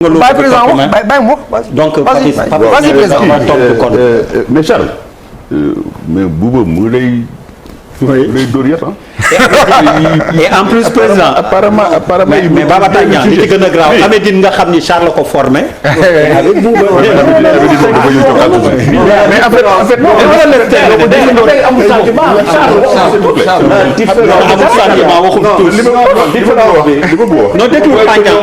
bàyyi président wax bàyyi mu wax. donc vas-y président. mais Charles mais Bouba mu lay. oui lay dóor yëpp et en plus président apparemment mais Baba Tandian li ci gën a grave Amédine nga xam ni Charles ko formé. avec Bouba mais en fait non déglu Tandian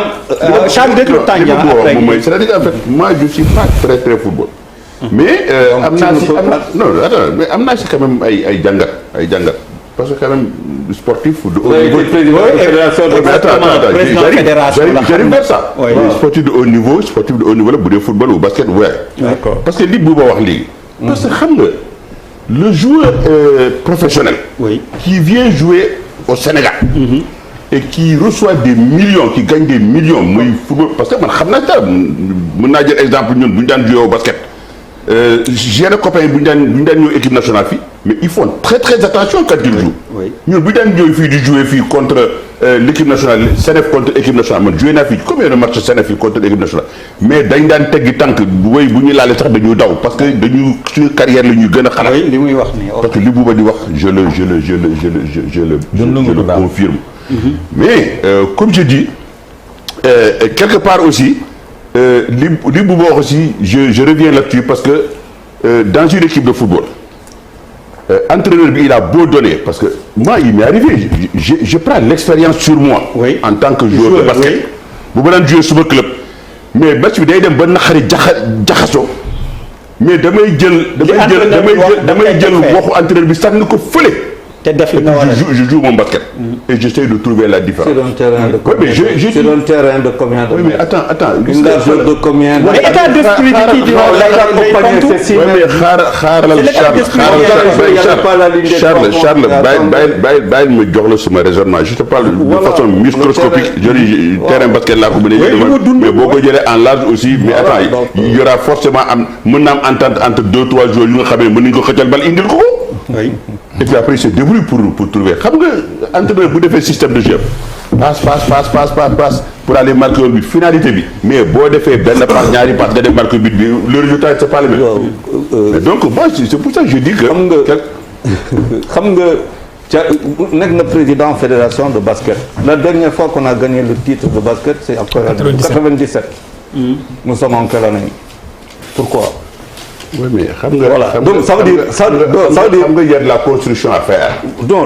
Charles déglu Tandian après c'est-à-dire en fait moi je suis pas très très football. mais am naa si non attends mais am naa si quand même ay jàngat parce que quand même sportif de haut niveau. J'arrive vers ça. sportif de haut niveau la bu dee football ou basket ouais. D'accord. Parce que li Bouba wax léegi. parce que xam nga le joueur professionnel. oui qui vient jouer au Sénégal. et qui reçoit des millions qui gagne des millions muy football parce que man xam naa dara mën naa jël exemple ñun bu ñu daan jouer au basket. j'ai des copains bu ñu daan ñëw équipe nationale fii mais ils font très très attention quand ils jouent. ñun bu ñu daan ñëw fii di jouer fii contre l'équipe nationale Sénéf contre équipe nationale man joué naa fii combien de matchs Sénéf fii contre l'équipe nationale mais dañ daan teggi tànk bu ñuy laalee sax dañuy daw parce que dañu suñu carrière la ñuy gën a xalaat. li muy wax nii parce que li Bouba di wax je le confirme. mais comme je dis quelque part aussi. li Bouba wax aussi je reviens là-dessus parce que dans une équipe de football entraîneur bi il a beau donner parce que moi il m'est arrivé je prends l'expérience sur moi. Oui. En tant que joueur de basket. bu ma daan jouer suma club mais match bi day dem ba naqari jaxasoo mais damay jël waxu entraîneur bi sànni ko fële. te def li nga war a je joue mon basket. et j'essaie de trouver la différence. Sur un terrain de combien? Sur un terrain de combien? Oui, mais attends. Une largeur de combien? mais état d'esprit bi kii di Charles bàyyi ma jox la sama raisonnement je te parle de façon microscopique je dis terrain basket laa ko mën a mais boo ko jëlee en large aussi mais attends il y aura forcément mën na am entente entre 2-3 joueurs yu nga xam ne mën nañu ko xëccal bal indil ko. oui. Et puis après il se débrouille pour trouver xam nga entraîneur bu defee système de jeu passe pour aller marquer un but finalité bi mais boo defee benn passe ñaari passe nga def marquer but bi le résultat c'est pas le même. Mais donc moi c'est pour ça que je dis que. xam nga nekk na président fédération de basket. La dernière fois qu'on a gagné le titre de basket c'est en 97. Nous sommes en quelle année? Pourquoi? Oui mais xam nga. Voilà donc ça veut dire xam nga il y a de la construction à faire. non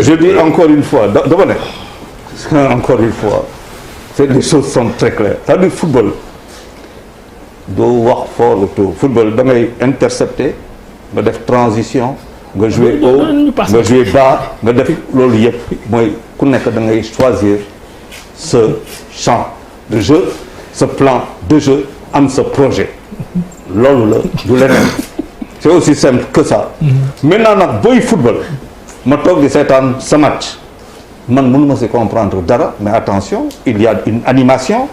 je dis encore une fois dama ne encore une fois les choses sont très claires ça veut dire football doo wax fort le tout football da ngay intercepter nga def transition nga jouer haut nga jouer bas nga def loolu yëpp mooy ku nekk da ngay choisir ce champ de jeu ce plan de jeu am ce projet. loolu la du leneen c'est aussi simple que ça. maintenant nag booy football ma toog di seetaan sa match man mënuma si comprendre dara mais attention il y a une animation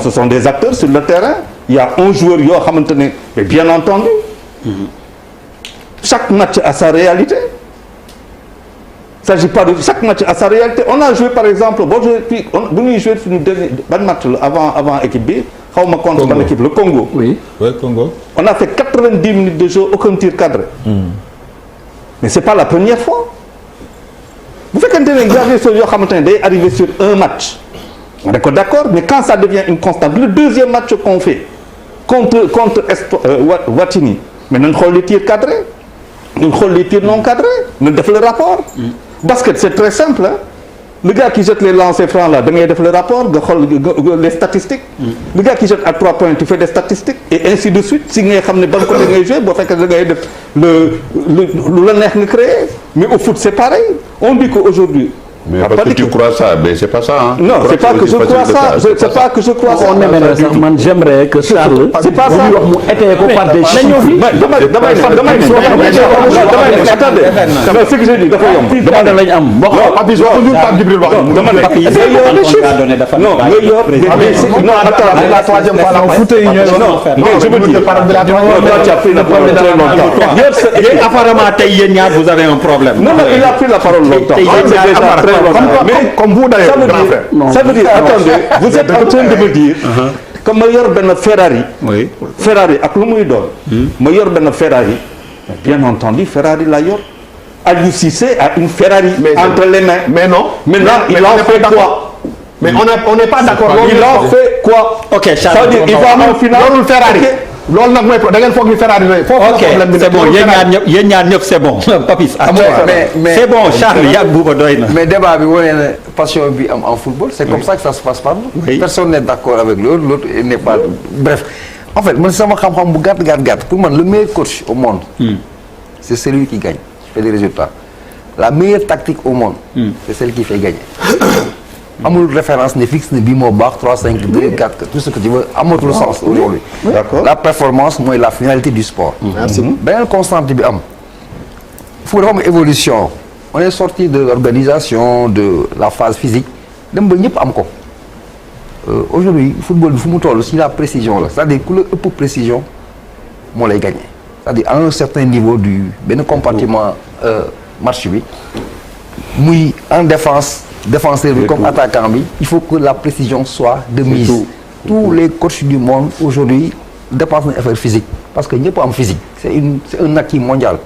ce sont des acteurs sur le terrain il y a un joueur yoo xamante ne mais bien entendu chaque match a sa réalité il s'agit pas de chaque match a sa réalité on a joué par exemple boo joué puis bu ñuy joué suñu dernier ban match la avant équipe bi xaw ma contre ban équipe le Congo. oui Congo. On a fait 90 minutes de jeu aucun tir cadré. Mais c'est pas la première fois. bu fekkente ne y a des choses yoo xamante ne day arriver sur un match. on est d'accord mais quand ça devient une constante le deuxième match qu'on fait contre Watini mais nañ xool les tirs cadrés nañ xool les tirs non cadrés nañ def le rapport. basket c'est très simple hein. Le gars qui jette les lancers francs là da ngay def le rapport nga xool les statistiques. Le gars qui jette à 3 points tu fais des statistiques et ainsi de suite si ngay xam ne ban côté ngay jouer boo fekkee da ngay def lu la neex nga créer mais au foot c'est pareil on dit qu'aujourd'hui. mais parce que tu crois ça mais c'est pas ça hein. Non c'est pas que je crois ça c'est pas que je crois ça. man j'aimerais que Charles. c'est pas ça wax mu étayé ko par des chiffres. attendez ce que j'ai dit dafa yomb. dama lañ am wax Papis waxuñu Pape Djibril wax dama ne non nga yor non attends la troisième fois la fauteuil non je veux dire tu as pris la parole très longtemps. apparemment tey yéen ñaar vous avez un problème. Non il a pris la parole longtemps. comme vous d'ailleurs, grand frère. Ça veut dire, attendez, vous êtes en train de me dire que ma yor benn Ferrari. Oui. Ferrari ak lu muy doon. ma yor benn Ferrari. Bien entendu, Ferrari la yor. Aliou Cissé a une Ferrari entre les mains. Mais non. Maintenant, il en fait quoi? Mais on n'est pas d'accord. Il en fait quoi? Ok, Charles. Ça veut dire il va en finale. loolu Ferrari. loolu nag mooy da ngeen foog ni Ferrari la. ok c'est bon yéen ñaar ñëpp c'est bon Papis. c'est bon Charles yaa Bouba doy na. mais débat bi wane na passion bi am en football. c'est comme ça que ça se passe partout. Personne n'est d'accord avec l'autre n'est pas bref. En fait man sama xam-xam bu gàtt pour man le meilleur coach au monde. c'est celui qui gagne fait des résultats. La meilleure tactique au monde. c'est celle qui fait gagner. amul référence ne fixe ne bii moo baax 3 5 2 4 tout ce que tu veux amatul sens aujourd'hui. D'accord. La performance mooy la finalité du sport. Merci. beneen constante bi am. fu dafa am évolution. on est sorti de l'organisation de la phase physique dem ba ñëpp am ko. aujourd'hui football bi fu mu toll si la précision la c'est-à-dire ku la ëpp précision moo lay gagner. c'est-à-dire à un certain niveau du benn compartiment match bi muy en défense. Défenseur bi comme attaquant bi il faut que la précision soit de mise. Tous les coachs du monde aujourd'hui dépensent un effort physique parce que ñëpp am physique c'est un acquis mondial.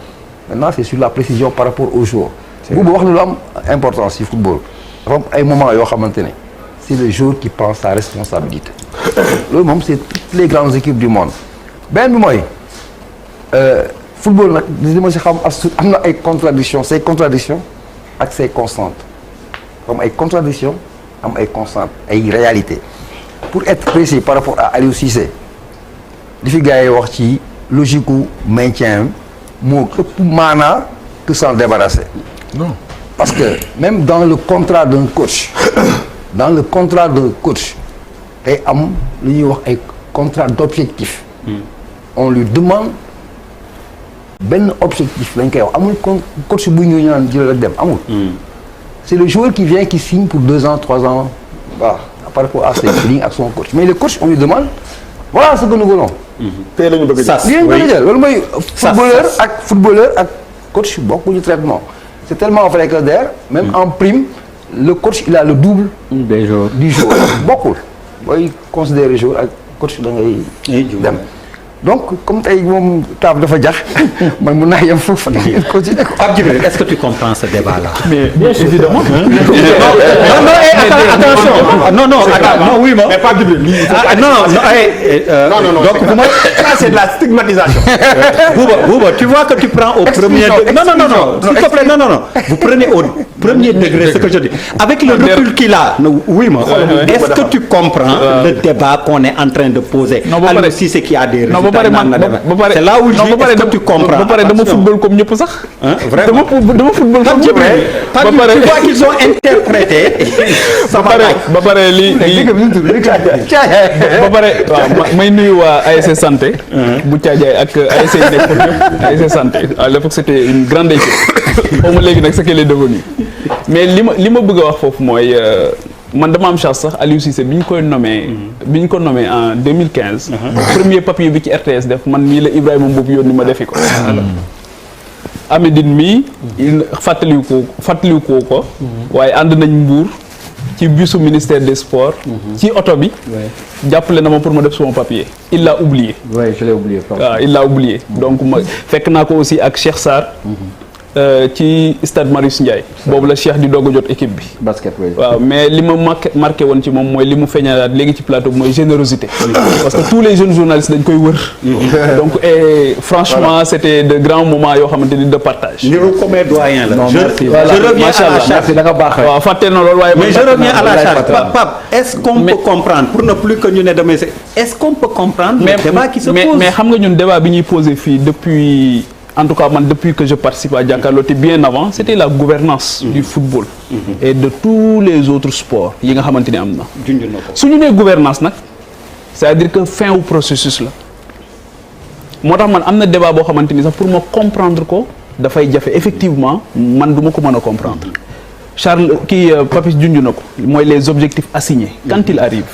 Maintenant c'est sur la précision par rapport aux joueurs. bu wax lu am importance ci football dafa am ay moments yoo xamante ne c'est le joueur qui prend sa responsabilité. loolu moom c'est toutes les grandes équipes du monde. benn bi mooy football nag li ma ci xam am na ay contradictions ces contradictions ak ces constantes. comme ay contradictions am ay constantes ay réalités pour être précis par rapport à Aliou Cissé li fi gars yi wax ci logique gu maintien moo ëpp maanaa que s'en débarrasser. Non. Parce que même dans le contrat d'un coach day am lu ñuy wax ay contrat d'objectif. On lui demande benn objectif lañ koy wax amul coach bu ñu naan jël rek dem amul. C'est le joueur qui vient qui signe pour 2 ans 3 ans par rapport à ses feelings ak son coach mais le coach on lui demande voilà ce que nous voulons. tey la ñu bëgg a jël loolu mooy. footballeur ak coach bokkuñu traitement. C'est tellement vrai que d'ailleurs même en prime le coach il a le double. du joueur bokkul booy considérer joueur ak coach da ngay dem. Donc comme tey moom taab dafa jax man mun naa yem foofu ngeen continuer ko. Pape Djibril est-ce que tu comprends ce débat-là? Mais bien évidemment. Attention. Non, oui, mais Pape Djibril. Non. Donc pour moi ça c'est de la stigmatisation. Bouba, tu vois que tu prends au premier degré. Non, s'il te plaît, non. Vous prenez au premier degré ce que je dis. Avec le recul qu'il a, oui, moi. Est-ce que tu comprends le débat qu'on est en train de poser? Alors si c'est qui a des résultats. C'est là où je dis est-ce que tu comprends. ba pare dama football comme ñëpp sax. Vraiment dama football comme ñëpp. Ba pare tu vois qu'ils ont interprété. ba pare li ba pare waaw may nuyu waa ASC Santé. bu Thiadiaye ak ASC yi nekk ñëpp ASC Santé à l'époque c'était une grande équipe. xaw ma léegi nag ce qu'elle est devenue mais li ma bëgg a wax foofu mooy. man dama am chance sax Aliou Cissé bi ñu ko nommé en 2015. premier papier bi ci RTS def man mii la Ibrahima Mboup yónni ma defi ko. Amédine mii fàttaliwu ko waaye ànd nañ Mbour ci busu ministère des sports. ci oto bi. jàppale na ma pour ma def suma papier. il l'a oublié. oui je l'ai oublié. waaw il l'a oublié donc ma fekk naa ko aussi ak Cheikh Sarr. ci stade Marius Ndiaye. boobu la Cheikh di doog a jot équipe bi. basket oui. waaw mais li ma marqué woon ci moom mooy li mu feeñalaat léegi ci plateau bi mooy générosité. parce que tous les jeunes journalistes dañ koy wër. donc et franchement c'était de grands moments yoo xamante ni de partage. niru comme doyen la. non merci je reviens à la charge. da nga baax rek. waaw fàtte na loolu waaye. mais je reviens à la charge Pape est-ce qu'on peut comprendre pour ne plus que ñu ne damay est-ce qu'on peut comprendre. le débat qui se pose mais xam nga ñun débat bi ñuy posé fii depuis. En tout cas, depuis que je participe à Jakaarlo te bien avant, c'était la gouvernance du football et de tous les autres sports yi nga xamante ni am na. su ñu nee gouvernance nag c'est-à-dire que fin au processus la moo tax man am na débat boo xamante ni sax pour ma comprendre ko dafay jafe effectivement man du ma ko mën a comprendre Charles Papis junj na ko mooy les objectifs assignés quand il arrive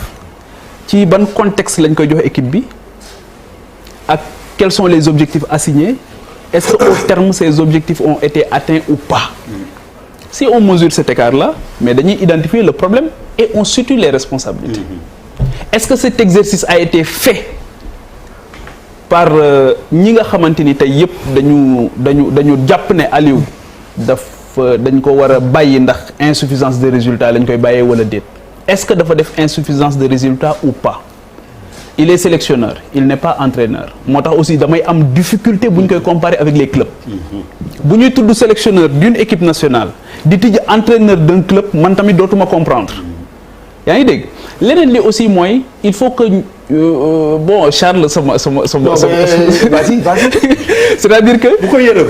ci ban contexte lañ koy jox équipe bi ak quels sont les objectifs assignés. Est-ce qu'au terme ces objectifs ont été atteints ou pas? si on mesure cet écart-là mais dañuy identifier le problème et on situe les responsabilités. Est-ce que cet exercice a été fait par ñi nga xamante ni tey yëpp dañu jàpp ne Aliou dañ ko war a bàyyi ndax insuffisance de résultats lañ koy bàyyee wala déet est-ce que dafa def insuffisance de résultats ou pas? Il est sélectionneur, il n'est pas entraîneur. Moo tax aussi damay am difficulté bu ñu koy comparer avec les clubs. Bu ñuy tudd sélectionneur d'une équipe nationale di tijji entraîneur d'un club man tamit dootuma comprendre. Yaa ngi dégg leneen li aussi mooy il faut que bon Charles sama. vas-y. C'est-à-dire que. bu ko yërëm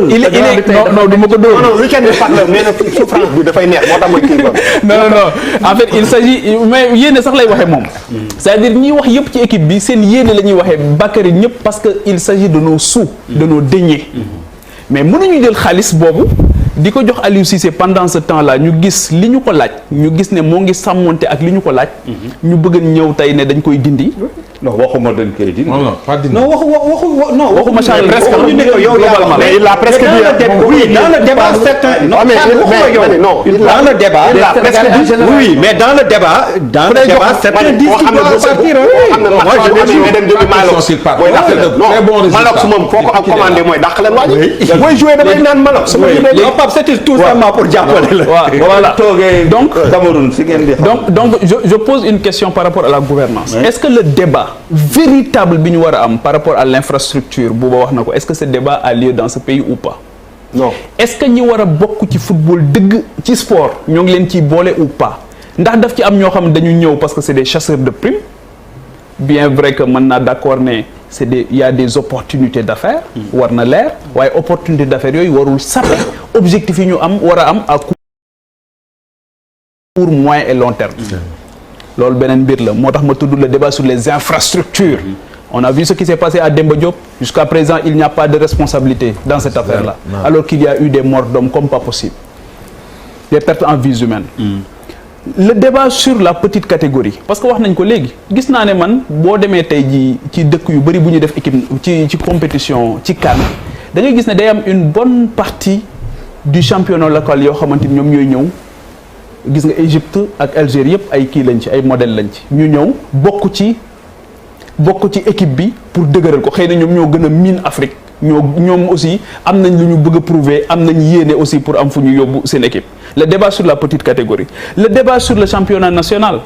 il est non du ma ko dóor. non week-end bi Pape la mais nag souffrance bi dafay neex moo tax mooy kii quoi. non en fait il s'agit mais yéene sax lay waxee moom. c'est-à-dire ñiy wax yëpp ci équipe bi seen yéene la ñuy waxee Bakary ñëpp parce que il s'agit de nos sous. de nos deniers. mais mënuñu jël xaalis boobu di ko jox Aliou Cissé pendant ce temps-là ñu gis li ñu ko laaj ñu gis ne moo ngi sàmmonte ak li ñu ko laaj. ñu bëgg ñëw tey ne dañ koy dindi. non waxuma dañ koy dindi. non waxuma Charles presque globalement mais il a presque dit oui dans le débat certain non dans le débat il a presque dit oui mais dans le débat certains disent qu'il doit partir moi je dis dem jëli Malok su moom foo ko commandé mooy dàq leen waaj mooy jouer damay naan Malok su ma c'était tout simplement pour jàppale la voilà donc Cameroun si ngeen di donc je pose une question par rapport à la gouvernance est-ce que le débat véritable bi ñu war a am par rapport à l'infrastructure Bouba wax na ko est-ce que ce débat a lieu dans ce pays ou pas? non est-ce que ñi war a bokk ci football dëgg ci sport ñoo ngi leen ciy boole ou pas ndax daf ci am ñoo xam ne dañu ñëw parce que c'est des chasseurs de primes bien vrai que mën naa d'accord ne il y a des opportunités d'affaires war na leer waaye opportunité d'affaires yooyu warul sape objectif yi ñu am war a am à court moyen et long terme loolu beneen mbir la moo tax ma tudd le débat sur les infrastructures on a vu ce qui s'est passé à Demba Diop jusqu'à présent il n'y a pas de responsabilité dans cette affaire-là alors qu'il y a eu des morts d'hommes comme pas possible des pertes en vies humaines le débat sur la petite catégorie parce que wax nañ ko léegi gis naa ne man boo demee tey ji ci dëkk yu bari bu ñu def équipe ci compétition ci CAN da ngay gis ne day am une bonne partie du championnat local yoo xamante ni ñoom ñooy ñëw gis nga Égypte ak Algérie yëpp ay kii lañ ci ay modèle lañ ci ñu ñëw bokk ci équipe bi pour dëgëral ko xëy na ñoom ñoo gën a miin Afrique ñoom aussi am nañ lu ñu bëgg a prouver am nañ yéene aussi pour am fu ñu yóbbu seen équipe le débat sur la petite catégorie le débat sur le championnat national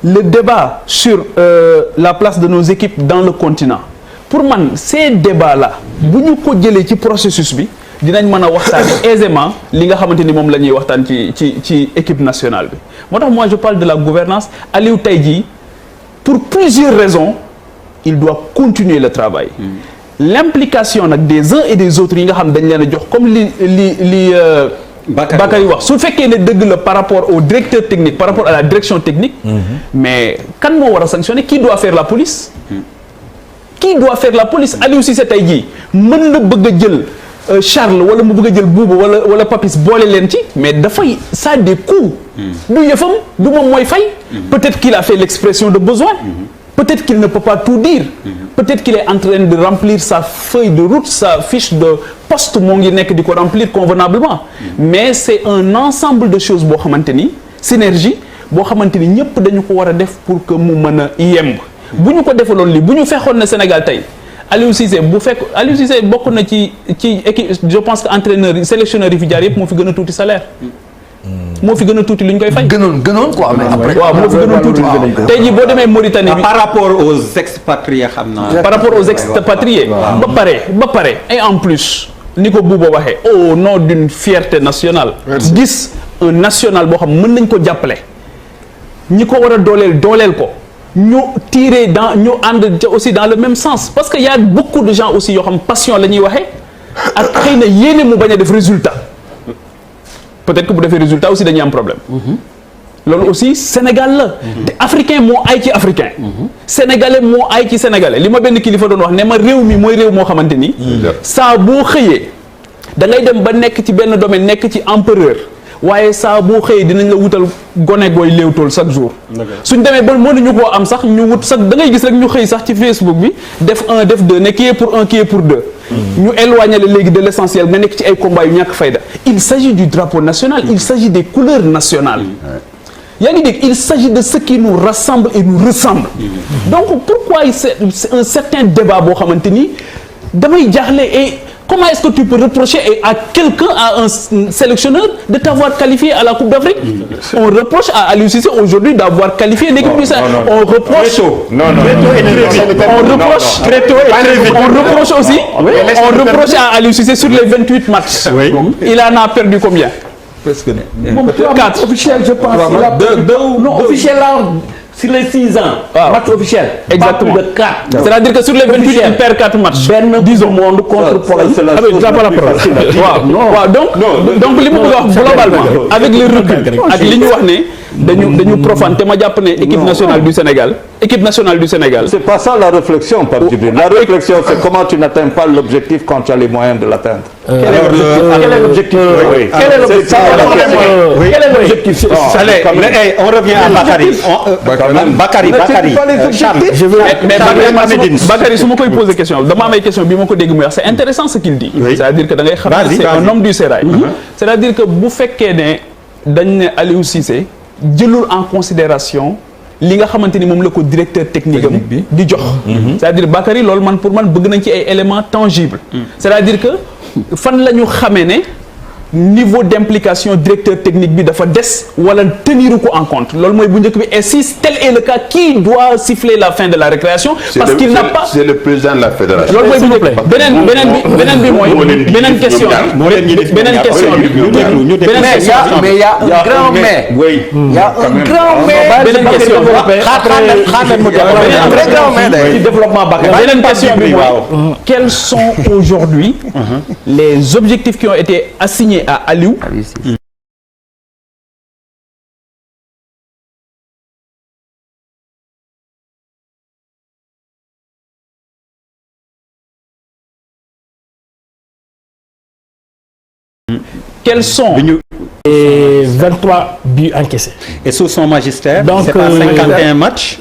le débat sur la place de nos équipes dans le continent pour man ces débats là bu ñu ko jëlee ci processus bi dinañ mën a waxtaan aisément li nga xamante ni moom la ñuy waxtaan ci équipe nationale bi moo tax moi je parle de la gouvernance Aliou tey jii pour plusieurs raisons il doit continuer le travail l'implication nag des uns et des autres yi nga xam dañ leen a jox comme li Bakary wax su fekkee ne dëgg la par rapport au directeur technique par rapport à la direction technique mais kan moo war a sanctionner qui doit faire la police qui doit faire la police Aliou Cissé tey jii mën na bëgg a jël Charles wala mu bëgg a jël Bouba wala Papis boole leen ci mais dafay ça a des coûts du yëfam du moom mooy fay peut-être qu'il a fait l'expression de besoin peut-être qu'il ne peut pas tout dire peut-être qu'il est en train de remplir sa feuille de route sa fiche de poste moo ngi nekk di ko remplir convenablement mais c'est un ensemble de choses boo xamante ni synergie boo xamante ni ñëpp dañu ko war a def pour que mu mën a yemb bu ñu ko defaloon li bu ñu fexoon na Sénégal tey Aliou Cissé Aliou Cissé bokk na ci équipe je pense que entraîneur sélectionneur yi fi jaar yëpp moo fi gën a tuuti salaire moo fi gën a tuuti lu ñu koy fay. gënoon quoi mais après. waaw moo fi gënoon tuuti. tey jii boo demee Mauritanie bi par rapport aux expatriés xam naa. par rapport aux expatriés. ba pare et en plus ni ko Bouba waxee au nom d'une fierté nationale. gis un national boo xam mën nañ ko jàppale. ñi ko war a dooleel ko. ñu tirer ñu ànd aussi dans le même sens parce que y a beaucoup de gens aussi yoo xam passion la ñuy waxee ak xëy na yéene mu bañ a def résultat. peut-être que bu defee résultat aussi dañuy am problème loolu aussi Sénégal la te africain moo ay ci africain sénégalais moo ay ci sénégalais li ma benn kilifa doon wax ne ma réew mi mooy réew moo xamante ni saa boo xëyee da ngay dem ba nekk ci benn domaine nekk ci empereur waaye saa boo xëyee dinañ la wutal gone gooy léewtool chaque jour suñ demee ba mënuñu koo am sax ñu wut sax da ngay gis rek ñu xëy sax ci Facebook bi def 1 def 2 ne qui est pour 1 qui est pour 2 ñu éloigné la léegi de l'essentiel nga nekk ci ay combats yu ñàkk fayda il s'agit du drapeau national il s'agit des couleurs nationales yaa ngi dégg il s'agit de ce qui nous rassemble et nous ressemble donc pourquoi c'est un certain débat boo xamante ni damay jaaxle et comment est-ce que tu peux reprocher à quelqu'un, à un sélectionneur, de t'avoir qualifié à la Coupe d'Afrique? On reproche à Aliou Cissé aujourd'hui d'avoir qualifié l'équipe du Sénégal. On reproche. On reproche aussi. On reproche à Aliou Cissé sur les 28 matchs. Il en a perdu combien? Presque. 4. Officiel, je pense. Non, officiel là. Sur les 6 ans, match officiel. Exactement. Pas plus de 4. C'est-à-dire que sur les 28, il perd 4 matchs. Disons monde contre Pologne. Ah oui, pas la parole. Donc li mu bëgg a wax globalement avec le recul ak li ñu wax ne dañu profane te ma jàpp ne équipe nationale du Sénégal. C'est pas ça la réflexion, Pape Djibril. La réflexion, c'est comment tu n'atteins pas l'objectif quand tu as les moyens de l'atteindre. Quel est l'objectif? Quel est l'objectif? Allez, on revient à Bakary. Bakary. Bakary su ma koy poser question dama am ay question bi ma ko dégg muy wax c'est intéressant ce qu'il dit. C'est-à-dire que da ngay xam ne c'est un homme du sérail. C'est-à-dire que bu fekkee ne dañ ne Aliou Cissé jëlul en considération li nga xamante ni moom la ko directeur technique am di jox. C'est-à-dire Bakary loolu man pour man bëgg nañ ci ay éléments tangibles. C'est-à-dire que fan la ñu xamee ne niveau d'implication directeur technique bi dafa des wala tenir ko en compte loolu mooy bu njëkk bi et si tel est le cas qui doit siffler la fin de la récréation parce qu'il n'a pas c'est le président de la fédération loolu mooy bu njëkk beneen bi mooy beneen question mais il y a un grand mais oui il y a un grand mais beneen question beneen question bi mooy quels sont aujourd'hui les objectifs qui ont été assignés à Aliou. Quels sont et 23 buts encaissés. Et sous son magistère, Donc, c'est pas 51 matchs.